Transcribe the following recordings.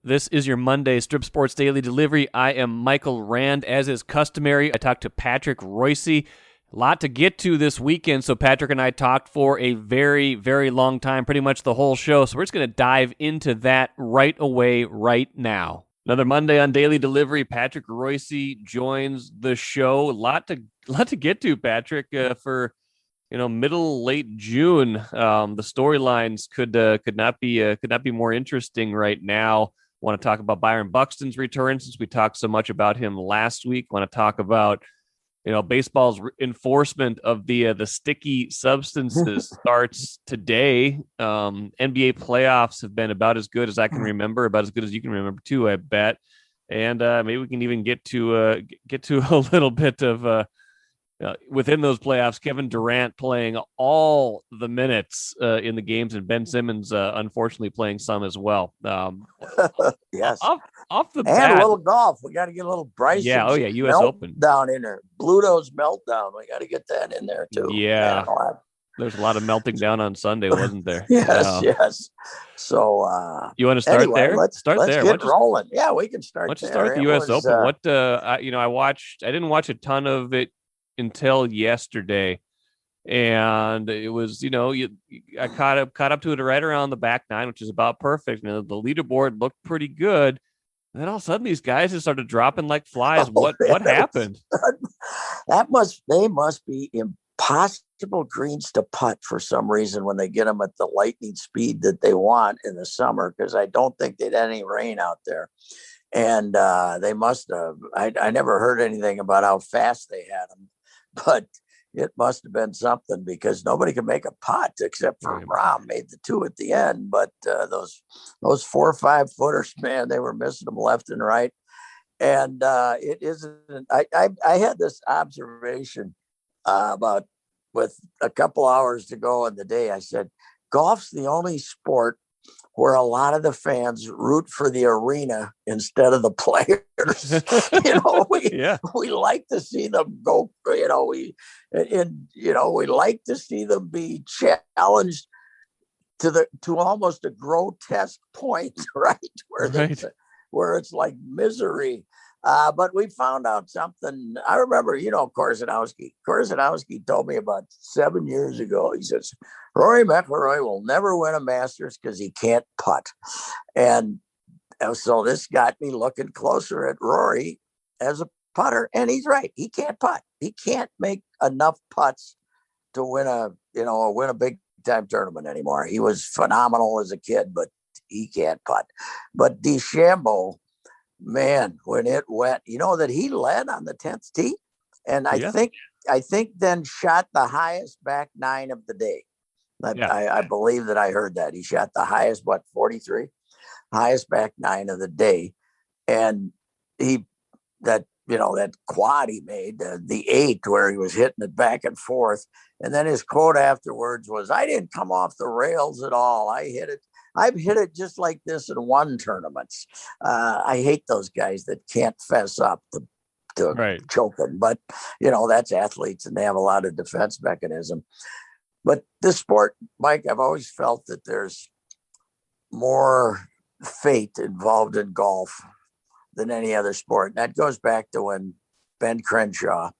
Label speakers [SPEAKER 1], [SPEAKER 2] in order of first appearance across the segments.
[SPEAKER 1] This is your Monday Strip Sports Daily Delivery. I am Michael Rand. As is customary, I talked to Patrick Reusse. A lot to get to this weekend, so Patrick and I talked for a very, very long time, pretty much the whole show, so we're just going to dive into that right away, right now. Another Monday on Daily Delivery. Patrick Reusse joins the show. A lot to get to, Patrick, for middle late June. The storylines could not be more interesting right now. Want to talk about Byron Buxton's return since we talked so much about him last week. Want to talk about baseball's enforcement of the sticky substances starts today. NBA playoffs have been about as good as I can remember, about as good as you can remember too, I bet. And maybe we can even get to a little bit of within those playoffs, Kevin Durant playing all the minutes in the games, and Ben Simmons unfortunately playing some as well.
[SPEAKER 2] Yes.
[SPEAKER 1] Off the
[SPEAKER 2] and
[SPEAKER 1] bat,
[SPEAKER 2] a little golf. We got to get a little Bryson.
[SPEAKER 1] Yeah. Oh yeah. U.S. Open
[SPEAKER 2] down in there. Bluto's meltdown. We got to get that in there too.
[SPEAKER 1] Yeah. There's a lot of melting down on Sunday, wasn't there?
[SPEAKER 2] Yes. So
[SPEAKER 1] you want to start there?
[SPEAKER 2] Let's get rolling. Yeah, we can start.
[SPEAKER 1] Let's start the U.S. Open. What I didn't watch a ton of it until yesterday, and it was I caught up to it right around the back nine, which is about perfect. The leaderboard looked pretty good, and then all of a sudden these guys just started dropping like flies. What happened?
[SPEAKER 2] They must be impossible greens to putt for some reason when they get them at the lightning speed that they want in the summer, because I don't think they'd had any rain out there. And they must have. I never heard anything about how fast they had them, but it must have been something, because nobody could make a putt except for Rahm made the two at the end. But those 4 or 5 footers, man, they were missing them left and right. And it isn't. I had this observation about with a couple hours to go in the day. I said, golf's the only sport where a lot of the fans root for the arena instead of the players. We like to see them go. We like to see them be challenged to almost a grotesque point, right? Where it's like misery. But we found out something. I remember, Korzenowski. Korzenowski told me about 7 years ago. He says, Rory McIlroy will never win a Masters because he can't putt. And so this got me looking closer at Rory as a putter. And he's right. He can't putt. He can't make enough putts to win a big time tournament anymore. He was phenomenal as a kid, but he can't putt. But DeChambeau, man, when it went, that he led on the 10th tee, and I think then shot the highest back nine of the day. I believe that I heard that he shot the highest, 43, highest back nine of the day, and that quad he made, the 8 where he was hitting it back and forth, and then his quote afterwards was, "I didn't come off the rails at all. I've hit it just like this and won tournaments." I hate those guys that can't fess up to choking, but that's athletes and they have a lot of defense mechanism. But this sport, Mike, I've always felt that there's more fate involved in golf than any other sport. And that goes back to when Ben Crenshaw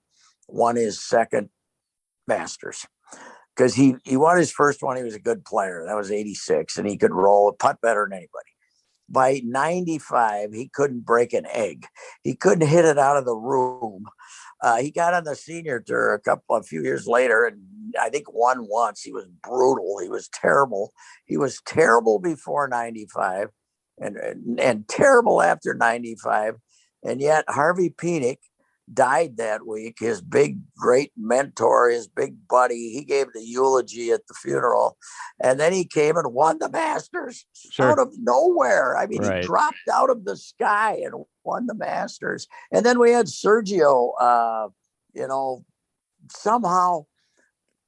[SPEAKER 2] won his second Masters. Because he won his first one. He was a good player. That was 86, and he could roll a putt better than anybody. By 95, he couldn't break an egg. He couldn't hit it out of the room. He got on the senior tour a few years later, and I think won once. He was brutal. He was terrible. He was terrible before 95 and terrible after 95. And yet Harvey Pinnock died that week. His big, great mentor, his big buddy, he gave the eulogy at the funeral. And then he came and won the Masters out of nowhere. I mean, he dropped out of the sky and won the Masters. And then we had Sergio, somehow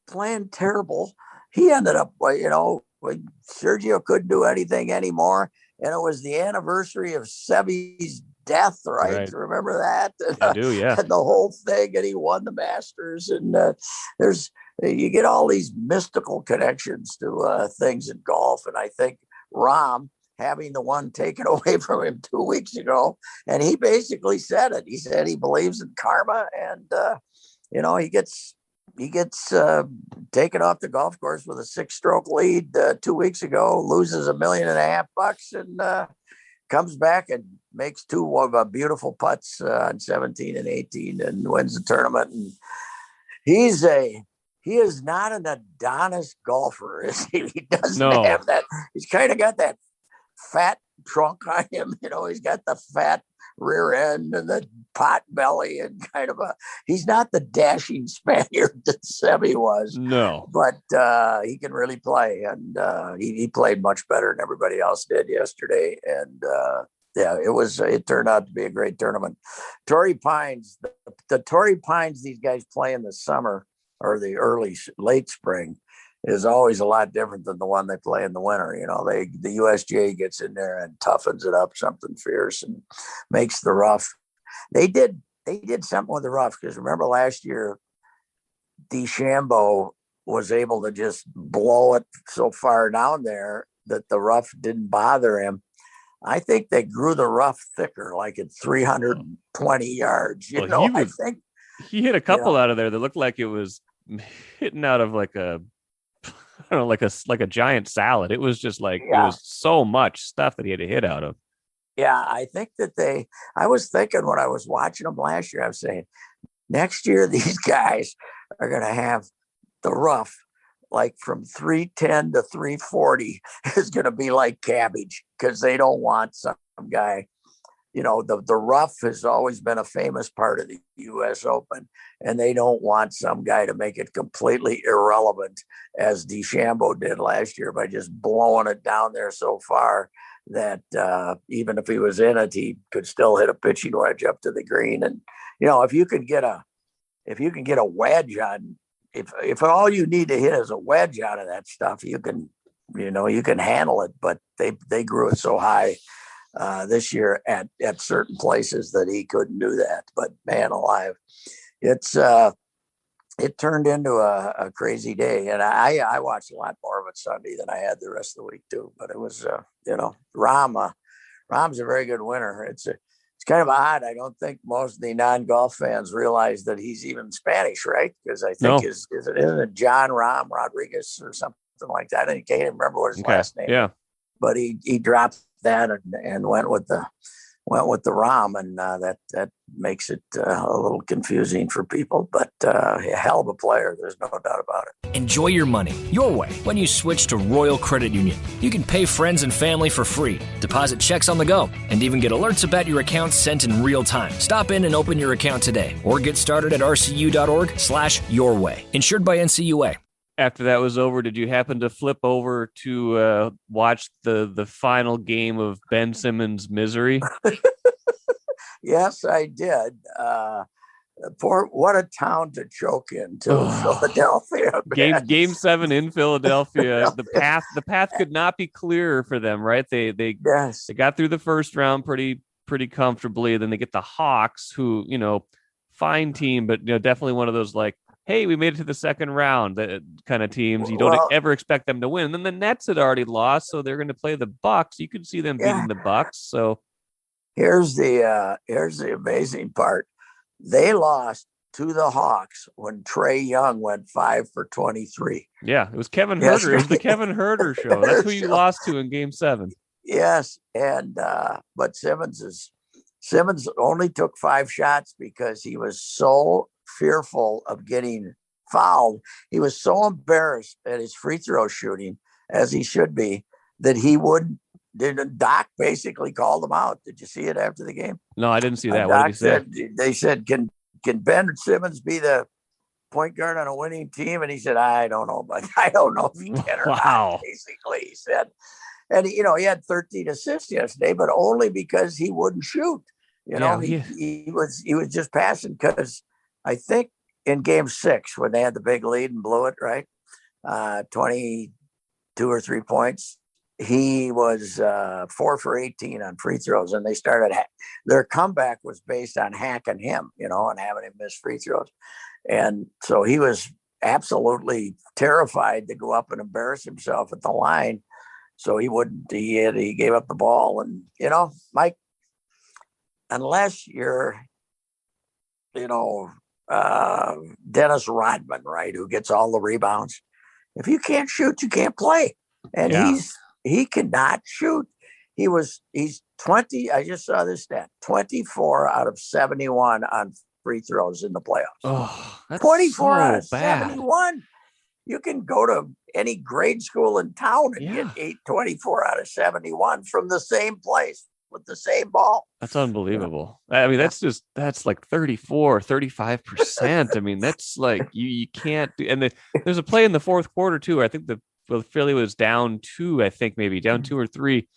[SPEAKER 2] playing terrible. He ended up, Sergio couldn't do anything anymore. And it was the anniversary of Seve's death, right? Remember that?
[SPEAKER 1] I do, yeah.
[SPEAKER 2] And the whole thing, and he won the Masters. And you get all these mystical connections to things in golf. And I think Rahm having the one taken away from him 2 weeks ago. And he basically said it. He said he believes in karma, and he gets taken off the golf course with a 6-stroke lead 2 weeks ago, loses $1.5 million, and comes back and makes two of beautiful putts on 17 and 18 and wins the tournament. And he is not an Adonis golfer, is he? He doesn't have that. He's kind of got that fat trunk on him. He's got the fat rear end and the pot belly and he's not the dashing Spaniard that Seve was.
[SPEAKER 1] No.
[SPEAKER 2] But he can really play. And he played much better than everybody else did yesterday. And it turned out to be a great tournament. Torrey Pines, the Torrey Pines these guys play in the summer or the late spring is always a lot different than the one they play in the winter. The USGA gets in there and toughens it up something fierce and makes the rough. They did something with the rough, because remember last year, DeChambeau was able to just blow it so far down there that the rough didn't bother him. I think they grew the rough thicker, like at 320 yards. I think
[SPEAKER 1] he hit a couple out of there that looked like it was hitting out of like a giant salad. It was just it was so much stuff that he had to hit out of.
[SPEAKER 2] Yeah, I think that I was thinking when I was watching them last year, I was saying, next year, these guys are going to have the rough, like from 310 to 340 is going to be like cabbage, because they don't want some guy. The rough has always been a famous part of the U.S. Open, and they don't want some guy to make it completely irrelevant, as DeChambeau did last year by just blowing it down there so far that even if he was in it, he could still hit a pitching wedge up to the green. And if you can get a wedge on, if all you need to hit is a wedge out of that stuff, you can handle it. But they grew it so high this year at certain places that he couldn't do that. But man alive, it turned into a crazy day. And I watched a lot more of it Sunday than I had the rest of the week too. But it was, Rahm's a very good winner. It's kind of odd. I don't think most of the non-golf fans realize that he's even Spanish, right? Because I think isn't it John Rahm Rodriguez or something like that? I can't even remember what his last name.
[SPEAKER 1] Yeah,
[SPEAKER 2] but he dropped that and went with the Rahm, and that makes it a little confusing for people. But a hell of a player, there's no doubt about it.
[SPEAKER 3] Enjoy your money your way when you switch to Royal Credit Union. You can pay friends and family for free, deposit checks on the go, and even get alerts about your account sent in real time. Stop in and open your account today, or get started at rcu.org/yourway. Insured by NCUA.
[SPEAKER 1] After that was over, did you happen to flip over to watch the final game of Ben Simmons' misery?
[SPEAKER 2] Yes, I did. What a town to choke into, Philadelphia.
[SPEAKER 1] Game 7 in Philadelphia. The path could not be clearer for them, right? They got through the first round pretty comfortably. Then they get the Hawks, who fine team, but definitely one of those hey, we made it to the second round, that kind of teams. You don't ever expect them to win. And then the Nets had already lost, so they're going to play the Bucks. You could see them beating the Bucks. So
[SPEAKER 2] here's the amazing part. They lost to the Hawks when Trae Young went 5 for 23.
[SPEAKER 1] Yeah, it was Kevin Huerter. It was the Kevin Huerter show. That's who you lost to in Game 7.
[SPEAKER 2] Yes, and but Simmons only took 5 shots because he was so fearful of getting fouled. He was so embarrassed at his free throw shooting, as he should be, that he Doc basically called him out. Did you see it after the game?
[SPEAKER 1] No, I didn't see that. What did he say?
[SPEAKER 2] They said, can Ben Simmons be the point guard on a winning team? And he said, I don't know, but I don't know if he can or not, basically, he said. And he had 13 assists yesterday, but only because he wouldn't shoot. He was just passing, because I think in Game 6, when they had the big lead and blew it, right, 22 or 3 points, he was 4 for 18 on free throws, and they started their comeback was based on hacking him, and having him miss free throws. And so he was absolutely terrified to go up and embarrass himself at the line. so he wouldn't. He gave up the ball, and Mike, unless you're, Dennis Rodman, right, who gets all the rebounds. If you can't shoot, you can't play, and he cannot shoot. He's 20. I just saw this stat: 24 out of 71 on free throws in the playoffs.
[SPEAKER 1] Oh, that's
[SPEAKER 2] 24
[SPEAKER 1] so
[SPEAKER 2] out of
[SPEAKER 1] bad.
[SPEAKER 2] 71. You can go to any grade school in town and get 24 out of 71 from the same place with the same ball.
[SPEAKER 1] That's unbelievable. I mean, that's like 35%. I mean, that's like you can't do. And there's a play in the fourth quarter too. I think Philly was down 2, I think maybe down 2 or 3.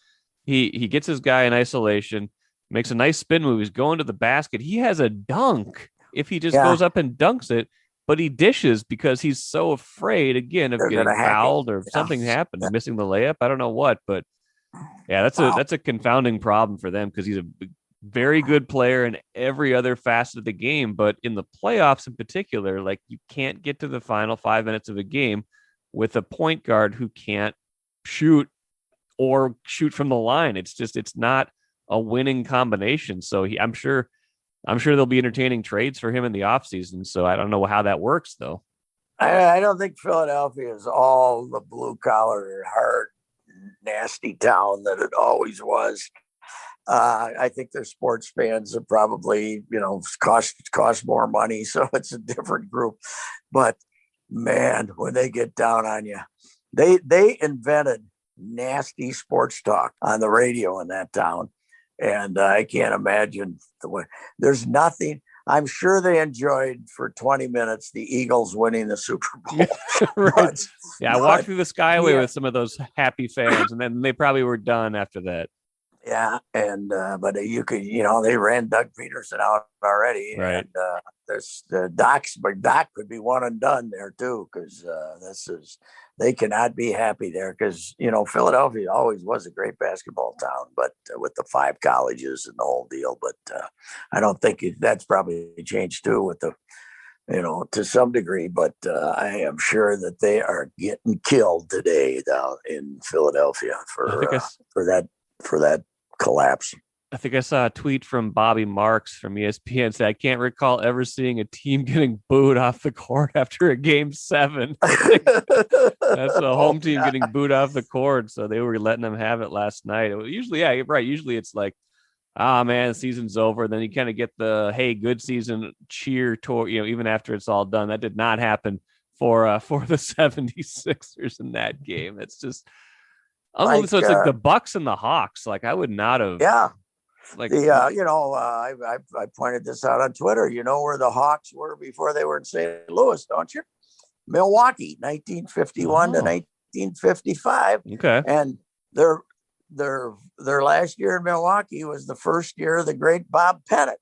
[SPEAKER 1] He gets his guy in isolation, makes a nice spin move. He's going to the basket. He has a dunk if he just goes up and dunks it, but he dishes because he's so afraid again of getting fouled or something happened, missing the layup. I don't know what, but yeah, that's a confounding problem for them because he's a very good player in every other facet of the game, but in the playoffs in particular, like you can't get to the final 5 minutes of a game with a point guard who can't shoot or shoot from the line. It's not a winning combination. So I'm sure they'll be entertaining trades for him in the offseason. So I don't know how that works though.
[SPEAKER 2] I don't think Philadelphia is all the blue collar, hard, nasty town that it always was. I think their sports fans are probably, cost more money. So it's a different group, but man, when they get down on you, they invented nasty sports talk on the radio in that town. And I can't imagine the way. There's nothing. I'm sure they enjoyed for 20 minutes the Eagles winning the Super Bowl.
[SPEAKER 1] Right. I walked through the Skyway with some of those happy fans, and then they probably were done after that.
[SPEAKER 2] Yeah, and but you could, they ran Doug Peterson out already,
[SPEAKER 1] right?
[SPEAKER 2] And there's the Doc could be one and done there too, because they cannot be happy there because Philadelphia always was a great basketball town, but with the 5 colleges and the whole deal. But I don't think that's probably changed too with the, to some degree. But I am sure that they are getting killed today down in Philadelphia for that collapse.
[SPEAKER 1] I think I saw a tweet from Bobby Marks from ESPN said, I can't recall ever seeing a team getting booed off the court after a game 7. That's a home team getting booed off the court. So they were letting them have it last night. Usually, right. Usually it's like, man, the season's over. Then you kind of get the, hey, good season cheer to, even after it's all done. That did not happen for the 76ers in that game. It's just, so it's like the Bucks and the Hawks. Like I would not have.
[SPEAKER 2] Yeah.
[SPEAKER 1] Like
[SPEAKER 2] I pointed this out on Twitter. You know where the Hawks were before they were in St. Louis, don't you? Milwaukee, 1951 to 1955.
[SPEAKER 1] Okay.
[SPEAKER 2] And their last year in Milwaukee was the first year of the great Bob Pettit.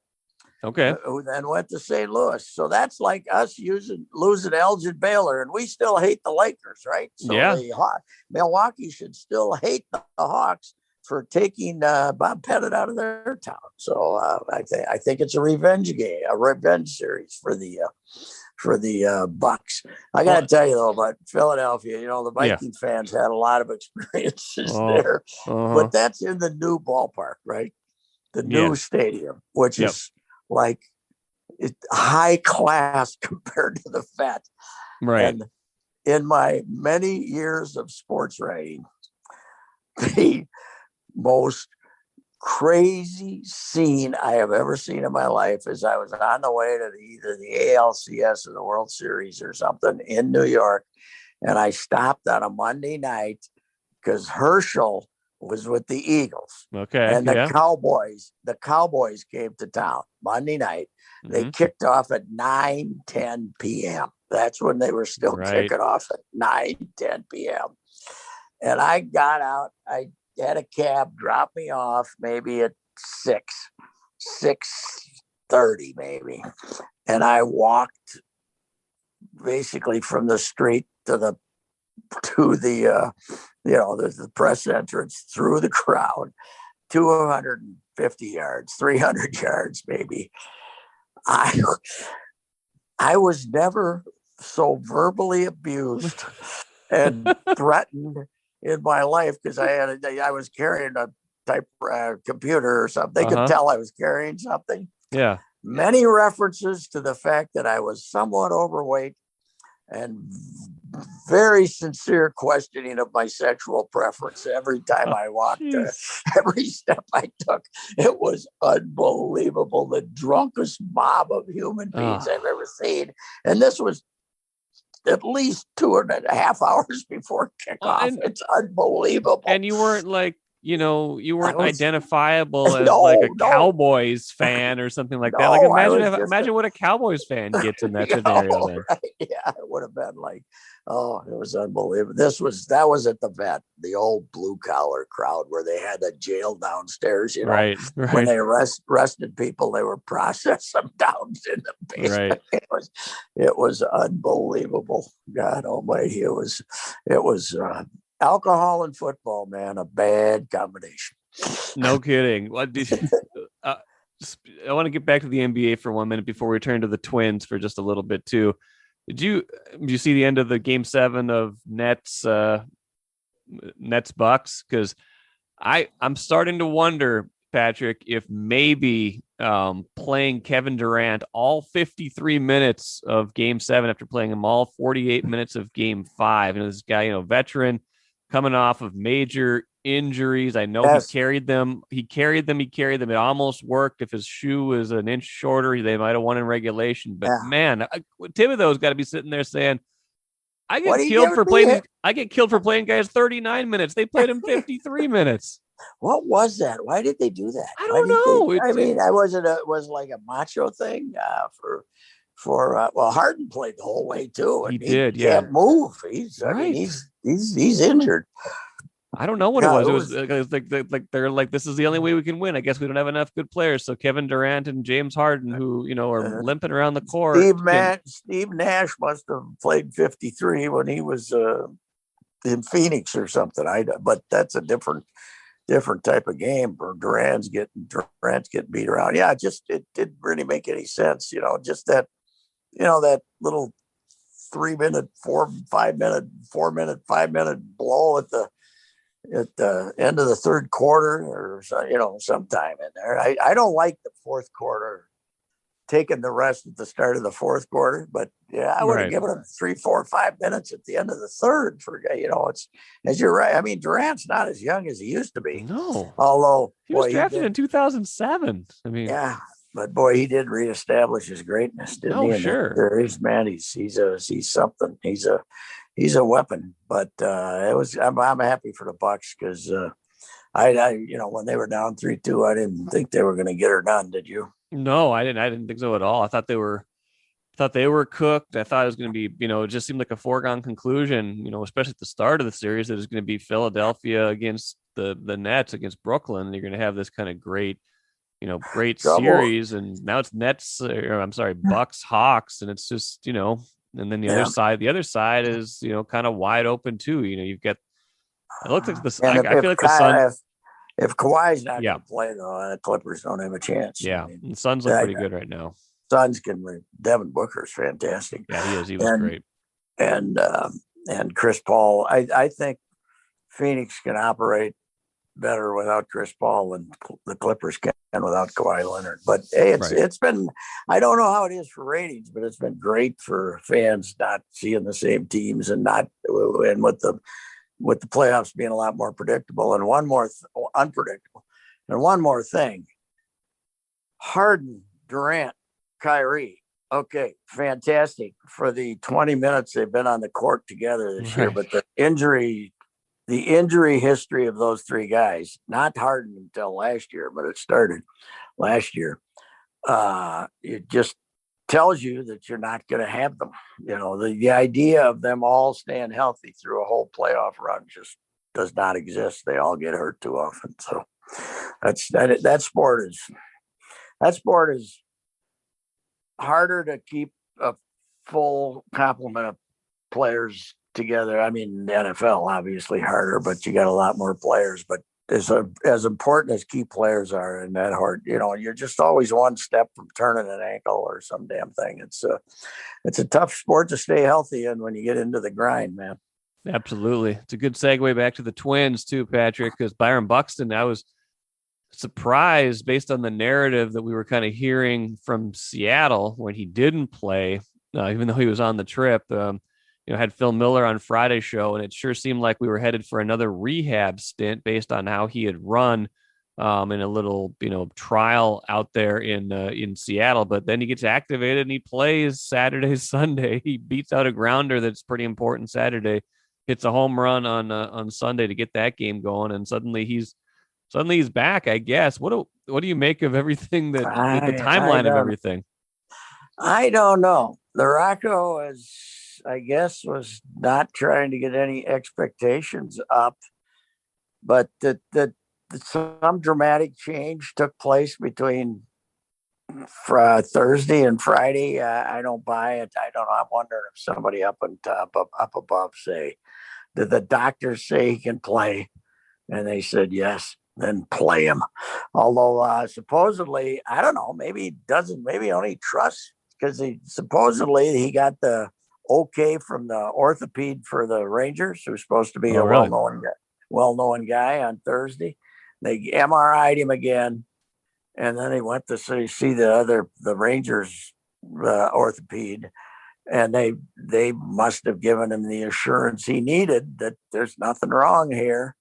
[SPEAKER 1] Okay.
[SPEAKER 2] Who then went to St. Louis. So that's like us losing Elgin Baylor, and we still hate the Lakers, right? So Milwaukee should still hate the Hawks for taking Bob Pettit out of their town. So I think it's a revenge game, a revenge series for the Bucks. I got to tell you though about Philadelphia. The Viking fans had a lot of experiences there, but that's in the new ballpark, right? The new stadium, which is like it's high class compared to the Fed.
[SPEAKER 1] Right.
[SPEAKER 2] And in my many years of sports writing, the most crazy scene I have ever seen in my life is I was on the way to either the ALCS or the World Series or something in New York. And I stopped on a Monday night because Herschel was with the Eagles.
[SPEAKER 1] Okay.
[SPEAKER 2] And the Cowboys came to town Monday night. They kicked off at 9:10 p.m. That's when they were still kicking off at 9:10 p.m. And I got out. I had a cab drop me off maybe at 6:30 maybe. And I walked basically from the street to the press entrance through the crowd, 250 yards, 300 yards, maybe. I was never so verbally abused and threatened in my life because I was carrying a type computer or something. They could tell I was carrying something.
[SPEAKER 1] Yeah.
[SPEAKER 2] Many references to the fact that I was somewhat overweight and very sincere questioning of my sexual preference every time I walked. Every step I took, it was unbelievable. The drunkest mob of human beings I've ever seen. And this was at least 2.5 hours before kickoff. It's unbelievable.
[SPEAKER 1] And you weren't like, you weren't identifiable as like a Cowboys fan or something like that. Like imagine what a Cowboys fan gets in that scenario then.
[SPEAKER 2] Right? Yeah, it would have been like, it was unbelievable. That was at the vet, the old blue collar crowd where they had the jail downstairs,
[SPEAKER 1] Right.
[SPEAKER 2] When they arrested people, they were processed them down in the basement. Right. It was unbelievable. God almighty. It was alcohol and football, man, a bad combination.
[SPEAKER 1] No kidding. What did you, I want to get back to the NBA for 1 minute before we turn to the Twins for just a little bit too. Did you see the end of the Game 7 of Nets Bucks? Because I'm starting to wonder, Patrick, if maybe playing Kevin Durant all 53 minutes of Game 7 after playing him all 48 minutes of Game 5, this guy, veteran, coming off of major injuries. I know he carried them. It almost worked. If his shoe was an inch shorter, they might have won in regulation. But man, Thibodeau's got to be sitting there saying, I get killed for playing guys 39 minutes. They played him 53 minutes.
[SPEAKER 2] What was that? Why did they do that?
[SPEAKER 1] I don't know.
[SPEAKER 2] Was like a macho thing for Harden played the whole way too. And
[SPEAKER 1] he
[SPEAKER 2] can't move. He's injured.
[SPEAKER 1] I don't know what it was. It was like they're like, this is the only way we can win. I guess we don't have enough good players. So Kevin Durant and James Harden, who are limping around the court.
[SPEAKER 2] Steve Nash must have played 53 when he was in Phoenix or something. But that's a different type of game where Durant's getting beat around. Yeah, it didn't really make any sense. Just that, that little 3 minute, 5 minute blow at the end of the third quarter or sometime in there. I don't like the fourth quarter taking the rest at the start of the fourth quarter, but I would have given him 3, 4, 5 minutes at the end of the third for it's, as you're right. I mean, Durant's not as young as he used to be.
[SPEAKER 1] No,
[SPEAKER 2] although
[SPEAKER 1] he was drafted in 2007. I mean,
[SPEAKER 2] but boy, he did reestablish his greatness, didn't he?
[SPEAKER 1] Sure.
[SPEAKER 2] He's something. He's a weapon. But I'm happy for the Bucks because I when they were down 3-2, I didn't think they were going to get her done. Did you?
[SPEAKER 1] No, I didn't think so at all. I thought they were cooked. I thought it was going to be, it just seemed like a foregone conclusion, especially at the start of the series, that it was going to be Philadelphia against the Nets against Brooklyn. You're going to have this kind of great series, and now it's Bucks Hawks, and it's just, and then the other side is, kind of wide open too. You've got, it looks like this. I feel like the Suns.
[SPEAKER 2] If Kawhi's not going to play, though, the Clippers don't have a chance.
[SPEAKER 1] Yeah, the Suns look pretty good right now.
[SPEAKER 2] Suns can win. Devin Booker's fantastic.
[SPEAKER 1] Yeah, he is. He was great.
[SPEAKER 2] And Chris Paul, I think Phoenix can operate better without Chris Paul than the Clippers can without Kawhi Leonard. But hey, it's been, I don't know how it is for ratings, but it's been great for fans not seeing the same teams and with the playoffs being a lot more predictable and unpredictable. And one more thing, Harden, Durant, Kyrie. Okay, fantastic for the 20 minutes they've been on the court together this year. But the injury history of those three guys, not Harden until last year, but it started last year. It just tells you that you're not going to have them. The idea of them all staying healthy through a whole playoff run just does not exist. They all get hurt too often. So that sport is harder to keep a full complement of players together. I mean, the NFL obviously harder, but you got a lot more players. But as important as key players are in that hard, you're just always one step from turning an ankle or some damn thing. It's a tough sport to stay healthy in when you get into the grind, man.
[SPEAKER 1] Absolutely. It's a good segue back to the Twins too, Patrick, because Byron Buxton, I was surprised based on the narrative that we were kind of hearing from Seattle when he didn't play, even though he was on the trip. Had Phil Miller on Friday's show, and it sure seemed like we were headed for another rehab stint based on how he had run in a little, trial out there in Seattle. But then he gets activated and he plays Saturday, Sunday. He beats out a grounder that's pretty important Saturday, hits a home run on Sunday to get that game going, and suddenly he's back, I guess. What do you make of everything the timeline of everything?
[SPEAKER 2] I don't know. The Rocco I guess, was not trying to get any expectations up, but some dramatic change took place between Thursday and Friday. I don't buy it. I don't know. I'm wondering if somebody up above say, did the doctors say he can play? And they said yes. Then play him. Although supposedly, I don't know, maybe he doesn't, maybe he only trusts because supposedly he got the okay from the orthoped for the Rangers, who's supposed to be a well-known guy on Thursday. They MRI'd him again, and then he went to see the Rangers orthoped, and they must have given him the assurance he needed that there's nothing wrong here,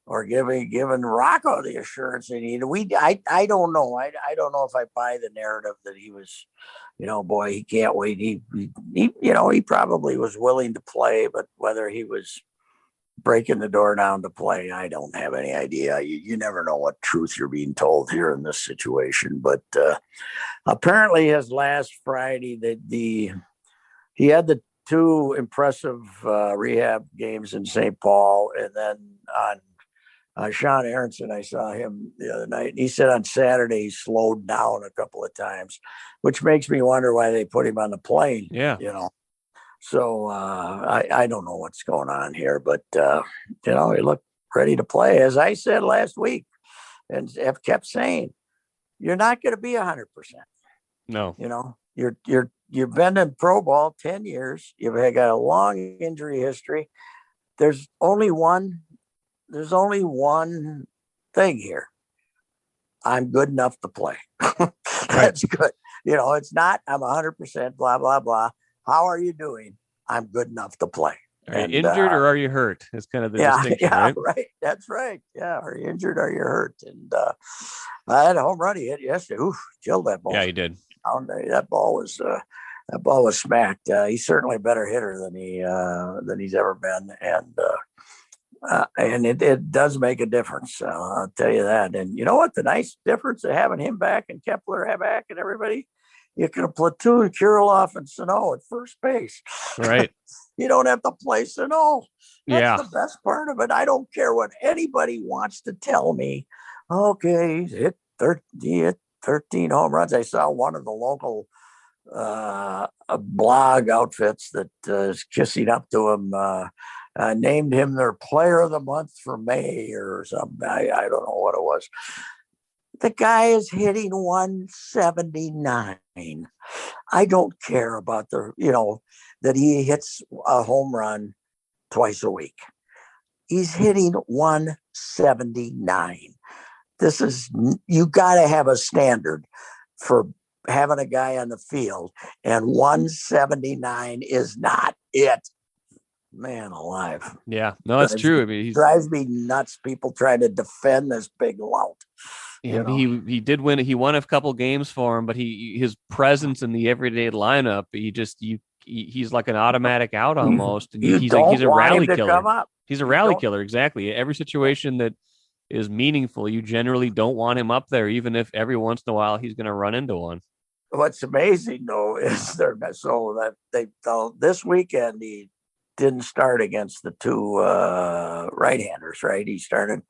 [SPEAKER 2] or given Rocco the assurance he needed. I don't know. I don't know if I buy the narrative that he was, boy, he can't wait. He probably was willing to play, but whether he was breaking the door down to play, I don't have any idea. You never know what truth you're being told here in this situation. But apparently, his last Friday, he had the two impressive rehab games in St. Paul, and then on Sean Aronson, I saw him the other night. He said on Saturday he slowed down a couple of times, which makes me wonder why they put him on the plane.
[SPEAKER 1] Yeah,
[SPEAKER 2] So I don't know what's going on here, but he looked ready to play. As I said last week, and have kept saying, you're not going to be 100%.
[SPEAKER 1] No,
[SPEAKER 2] you've been in pro ball 10 years. You've got a long injury history. There's only one thing here. I'm good enough to play. That's good. It's not, I'm 100%, blah, blah, blah. How are you doing? I'm good enough to play.
[SPEAKER 1] Are you injured or are you hurt? It's kind of the distinction, right?
[SPEAKER 2] Right. That's right. Yeah. Are you injured? Or are you hurt? And I had a home run he hit yesterday. Oof, killed that ball.
[SPEAKER 1] Yeah, he did.
[SPEAKER 2] That ball was smacked. He's certainly a better hitter than he's ever been. And it does make a difference. I'll tell you that. And you know what? The nice difference of having him back and Kepler back and everybody, you can platoon Kirilloff and Sano at first base.
[SPEAKER 1] Right.
[SPEAKER 2] You don't have to play Sano. That's
[SPEAKER 1] the
[SPEAKER 2] best part of it. I don't care what anybody wants to tell me. Okay, he hit 13 home runs. I saw one of the local blog outfits that is kissing up to him. Named him their player of the month for May or something. I don't know what it was. The guy is hitting 179. I don't care about that he hits a home run twice a week. He's hitting 179. You got to have a standard for having a guy on the field, and 179 is not it. Man alive.
[SPEAKER 1] Yeah, no, that's true. I mean, he
[SPEAKER 2] drives me nuts. People trying to defend this big lout.
[SPEAKER 1] Yeah, he did win. He won a couple games for him, but his presence in the everyday lineup, he's like an automatic out almost. And he's a rally killer. He's a rally killer, exactly. Every situation that is meaningful, you generally don't want him up there, even if every once in a while he's going to run into one.
[SPEAKER 2] What's amazing though is this weekend he didn't start against the two right-handers, right? He's hitting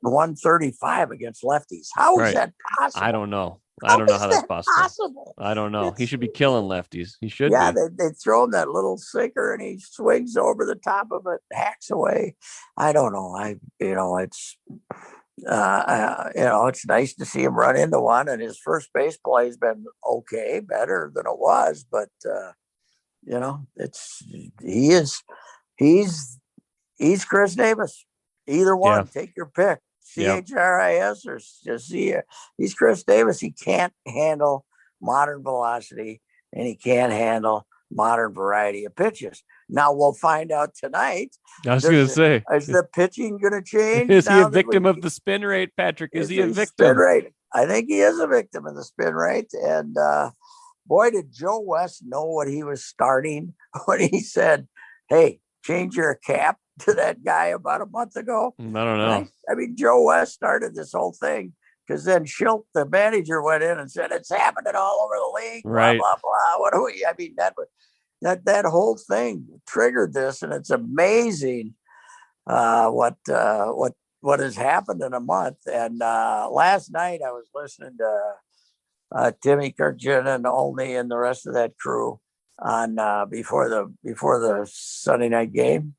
[SPEAKER 2] 135 against lefties. How is that possible?
[SPEAKER 1] I don't know. I don't know how that's possible. I don't know. He should be killing lefties. He should be.
[SPEAKER 2] Yeah, they throw him that little sinker and he swings over the top of it, hacks away. I don't know. It's nice to see him run into one, and his first base play has been okay, better than it was, but he is He's Chris Davis. Either one, take your pick. CHRIS or just C. He's Chris Davis. He can't handle modern velocity, and he can't handle modern variety of pitches. Now we'll find out tonight.
[SPEAKER 1] I was going to say,
[SPEAKER 2] is the pitching going to change?
[SPEAKER 1] Is he a victim of the spin rate, Patrick? Is he a victim?
[SPEAKER 2] Spin rate? I think he is a victim of the spin rate. And boy, did Joe West know what he was starting when he said, "Hey, change your cap to that guy" about a month ago.
[SPEAKER 1] I don't know.
[SPEAKER 2] I mean, Joe West started this whole thing because then Schilt, the manager, went in and said it's happening all over the league.
[SPEAKER 1] Right.
[SPEAKER 2] Blah blah blah. What do we? I mean, that whole thing triggered this, and it's amazing what has happened in a month. And last night I was listening to Timmy Kirkjian and Olney and the rest of that crew on before the Sunday night game,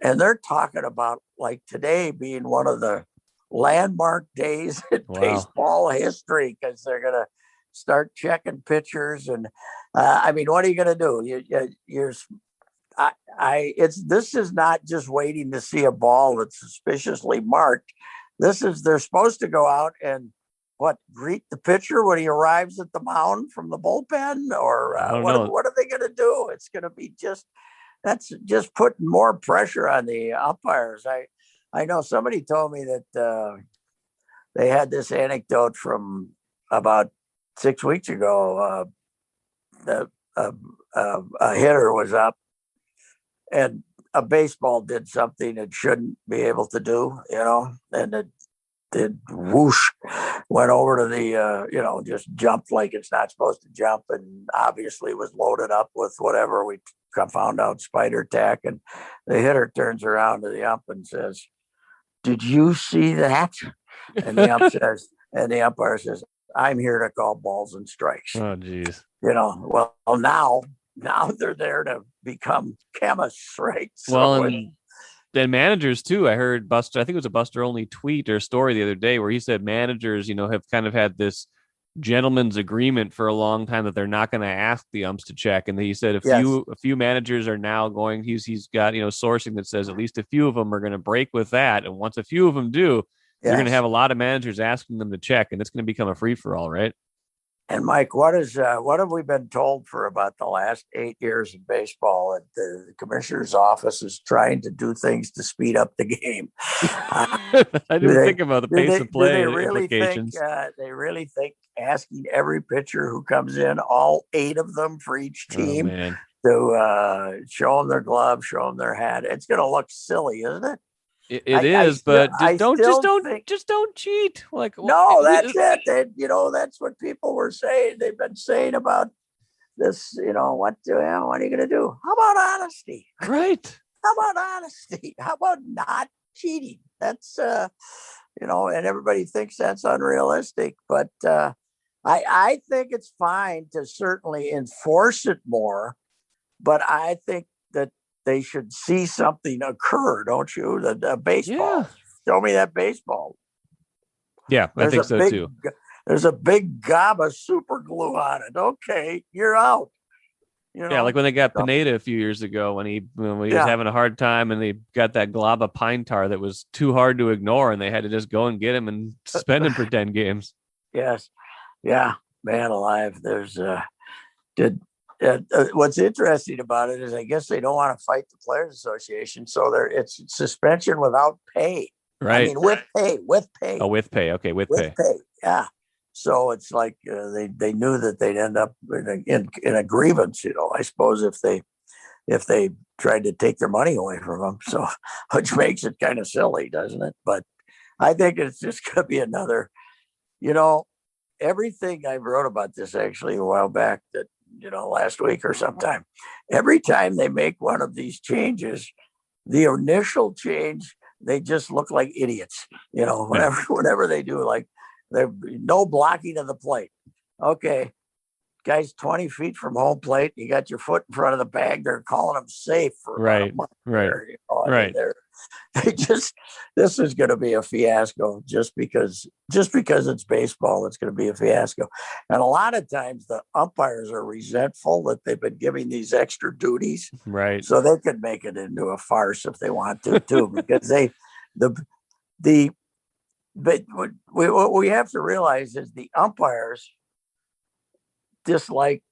[SPEAKER 2] and they're talking about like today being one of the landmark days in baseball history because they're gonna start checking pitchers. And I mean, what are you gonna do? This is not just waiting to see a ball that's suspiciously marked. They're supposed to go out and greet the pitcher when he arrives at the mound from the bullpen, or what are they going to do? It's going to be that's just putting more pressure on the umpires. I know somebody told me that they had this anecdote from about 6 weeks ago. A hitter was up and a baseball did something it shouldn't be able to do, and it did whoosh, went over to the, just jumped like it's not supposed to jump, and obviously was loaded up with whatever we found out, spider tack. And the hitter turns around to the ump and says, "Did you see that?" And the umpire says, "I'm here to call balls and strikes."
[SPEAKER 1] Oh, geez.
[SPEAKER 2] Well, now they're there to become chemists, right?
[SPEAKER 1] And managers too. I heard Buster, I think it was a Buster Only tweet or story the other day where he said managers, have kind of had this gentleman's agreement for a long time that they're not going to ask the umps to check. And he said a few managers are now going, he's got, sourcing that says at least a few of them are going to break with that. And once a few of them do, you're going to have a lot of managers asking them to check, and it's going to become a free for all, right?
[SPEAKER 2] And Mike, what have we been told for about the last 8 years in baseball? That the commissioner's office is trying to do things to speed up the game.
[SPEAKER 1] I didn't think about the pace of play implications.
[SPEAKER 2] They really think asking every pitcher who comes in, all 8 of them for each team, to show them their glove, show them their hat, it's going to look silly, isn't it?
[SPEAKER 1] It is, but just don't cheat.
[SPEAKER 2] That's it. That's what people were saying. They've been saying about this. What are you going to do? How about honesty?
[SPEAKER 1] Right.
[SPEAKER 2] How about honesty? How about not cheating? That's and everybody thinks that's unrealistic, but I think it's fine to certainly enforce it more. But I think that they should see something occur, don't you? The baseball. Yeah. Show me that baseball.
[SPEAKER 1] Yeah, I think so too.
[SPEAKER 2] There's a big gob of super glue on it. Okay, you're out.
[SPEAKER 1] Yeah, like when they got Pineda a few years ago when he was having a hard time and they got that glob of pine tar that was too hard to ignore and they had to just go and get him and suspend him for 10 games.
[SPEAKER 2] Yes. Yeah, man alive. There's what's interesting about it is I guess they don't want to fight the Players Association, so it's suspension without pay.
[SPEAKER 1] Right.
[SPEAKER 2] I mean, with pay.
[SPEAKER 1] Oh, with pay. Okay, with pay.
[SPEAKER 2] Yeah. So it's like they knew that they'd end up in a grievance. I suppose if they tried to take their money away from them. So which makes it kind of silly, doesn't it? But I think it's just going to be another. Everything I wrote about this actually a while back that. Last week or sometime. Every time they make one of these changes, the initial change, they just look like idiots. Whenever they do, like there's no blocking of the plate. Okay, guy's 20 feet from home plate. You got your foot in front of the bag. They're calling him safe for about a month. There,
[SPEAKER 1] right.
[SPEAKER 2] This is going to be a fiasco just because it's baseball. It's going to be a fiasco. And a lot of times the umpires are resentful that they've been giving these extra duties.
[SPEAKER 1] Right.
[SPEAKER 2] So they could make it into a farce if they want to too, because but what we have to realize is the umpires dislike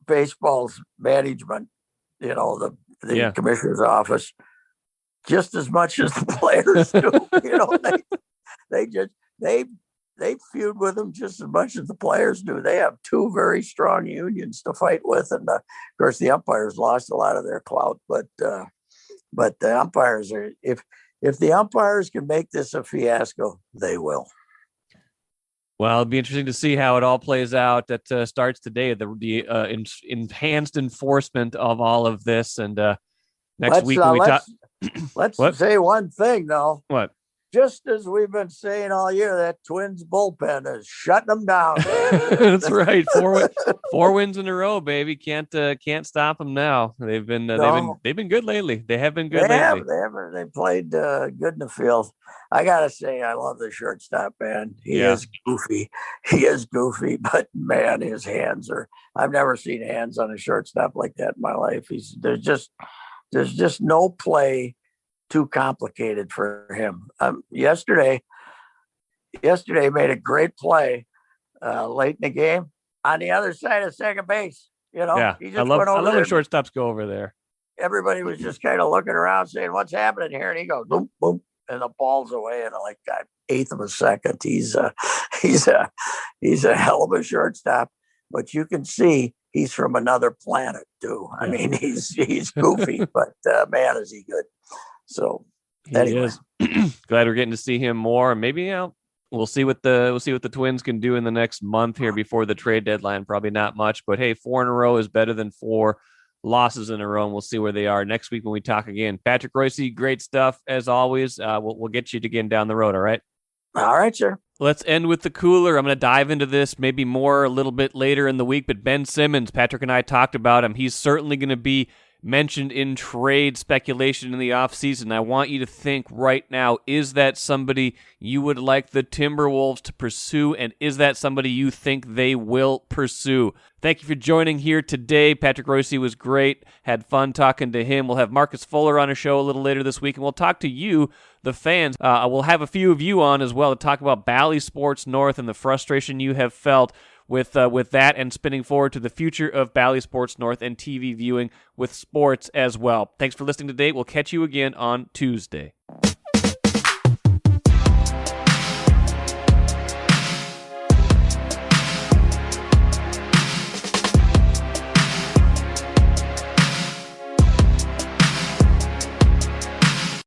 [SPEAKER 2] baseball's management, the commissioner's office, just as much as the players do. They feud with them just as much as the players do. They have two very strong unions to fight with, and of course the umpires lost a lot of their clout. But the umpires are if the umpires can make this a fiasco, they will.
[SPEAKER 1] Well, it'll be interesting to see how it all plays out. That starts today, the enhanced enforcement of all of this. And next week when we talk...
[SPEAKER 2] Let's say one thing, though.
[SPEAKER 1] What?
[SPEAKER 2] Just as we've been saying all year, that Twins bullpen is shutting them down.
[SPEAKER 1] That's right. Four wins in a row, baby. Can't stop them now. They've been good lately. They have been good lately.
[SPEAKER 2] They played good in the field. I gotta say, I love the shortstop, man. He is goofy. He is goofy, but man, his hands are. I've never seen hands on a shortstop like that in my life. There's just no play too complicated for him. Yesterday made a great play late in the game on the other side of second base. He just
[SPEAKER 1] I love when shortstops go over there.
[SPEAKER 2] Everybody was just kind of looking around saying, what's happening here? And he goes, boom, boom, and the ball's away in like an eighth of a second. He's a hell of a shortstop, but you can see he's from another planet too. I mean, he's goofy, but man, is he good. So anyway.
[SPEAKER 1] He is. Glad we're getting to see him more. Maybe we'll see what the Twins can do in the next month here before the trade deadline. Probably not much, but hey, 4 in a row is better than 4 losses in a row, and we'll see where they are next week when we talk again. Patrick Reusse, great stuff as always. We'll get you again down the road. All right.
[SPEAKER 2] All right, sir.
[SPEAKER 1] Let's end with the cooler. I'm going to dive into this maybe more a little bit later in the week, but Ben Simmons, Patrick and I talked about him. He's certainly going to be mentioned in trade speculation in the offseason. I want you to think right now, is that somebody you would like the Timberwolves to pursue, and is that somebody you think they will pursue? Thank you for joining here today. Patrick Reusse was great. Had fun talking to him. We'll have Marcus Fuller on a show a little later this week, and we'll talk to you, the fans. We'll have a few of you on as well to talk about Bally Sports North and the frustration you have felt with that, and spinning forward to the future of Bally Sports North and TV viewing with sports as well. Thanks for listening today. We'll catch you again on Tuesday.